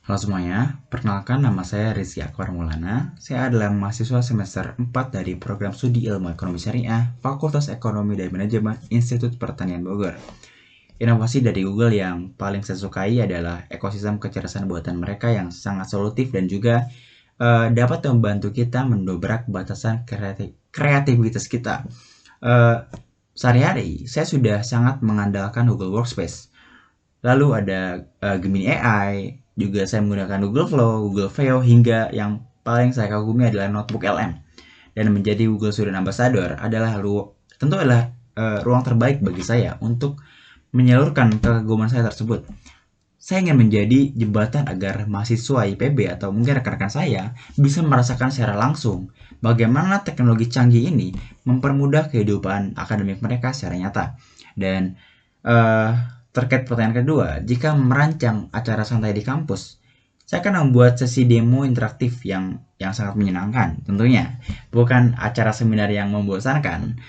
Halo semuanya, perkenalkan nama saya Rizky Akbar Maulana. Saya adalah mahasiswa semester 4 dari program studi ilmu ekonomi syariah, Fakultas Ekonomi dan Manajemen Institut Pertanian Bogor. Inovasi dari Google yang paling saya sukai adalah ekosistem kecerdasan buatan mereka yang sangat solutif dan juga dapat membantu kita mendobrak batasan kreativitas kita. Sehari-hari, saya sudah sangat mengandalkan Google Workspace. Lalu ada Gemini AI, juga saya menggunakan Google Flow, Google Veo, hingga yang paling saya kagumi adalah Notebook LM. Dan menjadi Google Student Ambassador tentu adalah ruang terbaik bagi saya untuk menyalurkan kekaguman saya tersebut. Saya ingin menjadi jembatan agar mahasiswa IPB atau mungkin rekan-rekan saya bisa merasakan secara langsung bagaimana teknologi canggih ini mempermudah kehidupan akademik mereka secara nyata. Dan terkait pertanyaan kedua, jika merancang acara santai di kampus, saya akan membuat sesi demo interaktif yang sangat menyenangkan tentunya. Bukan acara seminar yang membosankan.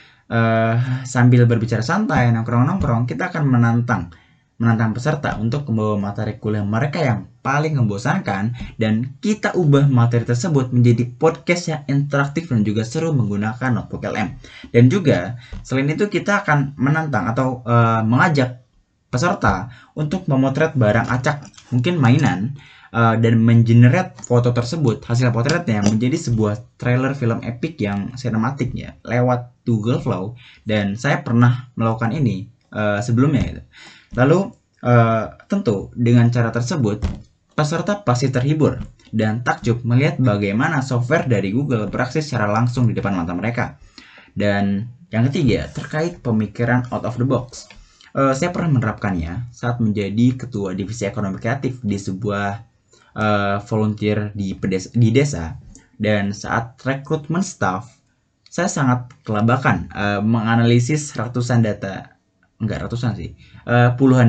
Sambil berbicara santai, nongkrong-nongkrong, kita akan menantang peserta untuk membawa materi kuliah mereka yang paling membosankan, dan kita ubah materi tersebut menjadi podcast yang interaktif dan juga seru menggunakan Notebook LM. Dan juga selain itu kita akan menantang atau mengajak peserta untuk memotret barang acak, mungkin mainan, dan mengenerate foto tersebut, hasil potretnya menjadi sebuah trailer film epic yang sinematik ya, lewat Google Flow. Dan saya pernah melakukan ini sebelumnya gitu. Lalu tentu dengan cara tersebut peserta pasti terhibur dan takjub melihat bagaimana software dari Google beraksi secara langsung di depan mata mereka. Dan yang ketiga, terkait pemikiran out of the box. Saya pernah menerapkannya saat menjadi ketua divisi ekonomi kreatif di sebuah volunteer di desa. Dan saat rekrutmen staff, saya sangat kelabakan menganalisis puluhan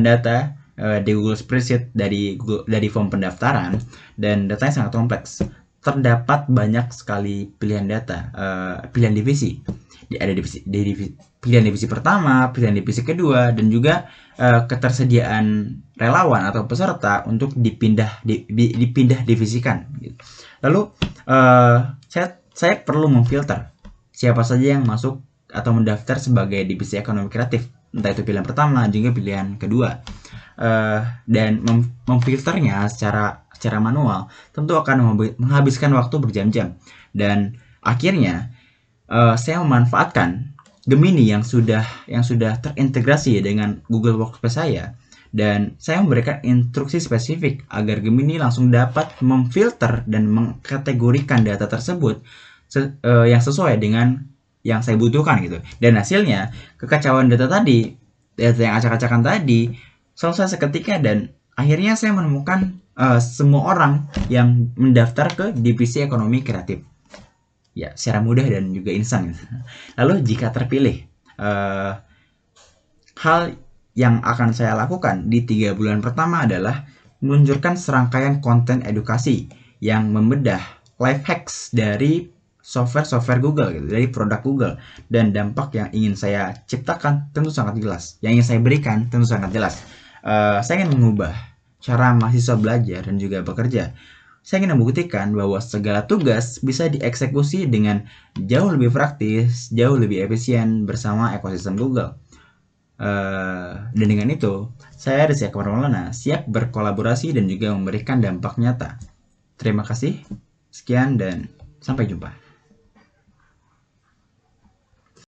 data di Google Spreadsheet dari form pendaftaran, dan datanya sangat kompleks. Terdapat banyak sekali pilihan data, pilihan divisi. Ada pilihan divisi pertama, pilihan divisi kedua, dan juga ketersediaan relawan atau peserta untuk dipindah divisikan. Lalu saya perlu memfilter siapa saja yang masuk atau mendaftar sebagai divisi ekonomi kreatif, entah itu pilihan pertama juga pilihan kedua. Dan memfilternya secara manual tentu akan menghabiskan waktu berjam-jam. Dan akhirnya saya memanfaatkan Gemini yang sudah terintegrasi dengan Google Workspace saya, dan saya memberikan instruksi spesifik agar Gemini langsung dapat memfilter dan mengkategorikan data tersebut yang sesuai dengan yang saya butuhkan gitu. Dan hasilnya kekacauan data yang acak-acakan tadi selesai seketika, dan akhirnya saya menemukan semua orang yang mendaftar ke divisi ekonomi kreatif ya secara mudah dan juga instan. Lalu jika terpilih, hal yang akan saya lakukan di 3 bulan pertama adalah meluncurkan serangkaian konten edukasi yang membedah life hacks dari software Google gitu, dari produk Google. Dan dampak yang ingin saya ciptakan tentu sangat jelas, yang ingin saya berikan tentu sangat jelas. Saya ingin mengubah cara mahasiswa belajar dan juga bekerja. Saya ingin membuktikan bahwa segala tugas bisa dieksekusi dengan jauh lebih praktis, jauh lebih efisien bersama ekosistem Google. Dan dengan itu, saya Rizky Akbar Maulana siap berkolaborasi dan juga memberikan dampak nyata. Terima kasih, sekian dan sampai jumpa.